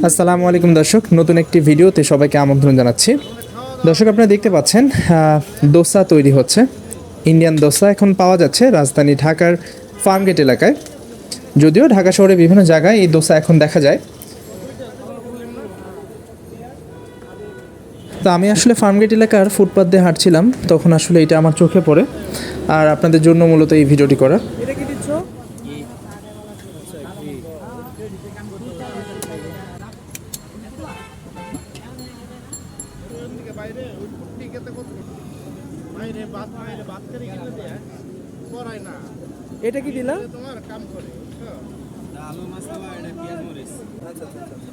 আসসালামু আলাইকুম দর্শক, নতুন একটি ভিডিওতে সবাইকে আমন্ত্রণ জানাচ্ছি। দর্শক, আপনারা দেখতে পাচ্ছেন দোসা তৈরি হচ্ছে। ইন্ডিয়ান দোসা এখন পাওয়া যাচ্ছে রাজধানী ঢাকার ফার্মগেট এলাকায়। যদিও ঢাকা শহরে বিভিন্ন জায়গায় এই দোসা এখন দেখা যায়। তো আমি আসলে ফার্মগেট এলাকার ফুটপাথ দিয়ে হাঁটছিলাম, তখন আসলে এটা আমার চোখে পড়ে, আর আপনাদের জন্য মূলত এই ভিডিওটি করা। এটা কি দিলা? তোমার কাম করে আলু মশলা, এটা পেঁয়াজ মরিচ। আচ্ছা আচ্ছা আচ্ছা।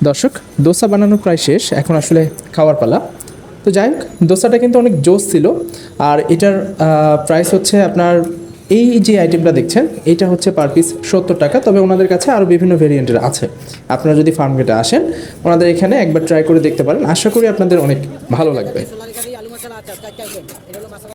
দর্শক, দোসা বানানো প্রায় শেষ, এখন আসলে খাওয়ার পালা। তো যাই হোক, দোসাটা কিন্তু অনেক জোস ছিল। আর এটার প্রাইস হচ্ছে আপনার, এই যে আইটেমটা দেখছেন এটা হচ্ছে পার পিস 70 টাকা। তবে ওনাদের কাছে আরও বিভিন্ন ভেরিয়েন্টের আছে। আপনারা যদি ফার্মগেটে আসেন, ওনাদের এখানে একবার ট্রাই করে দেখতে পারেন। আশা করি আপনাদের অনেক ভালো লাগবে।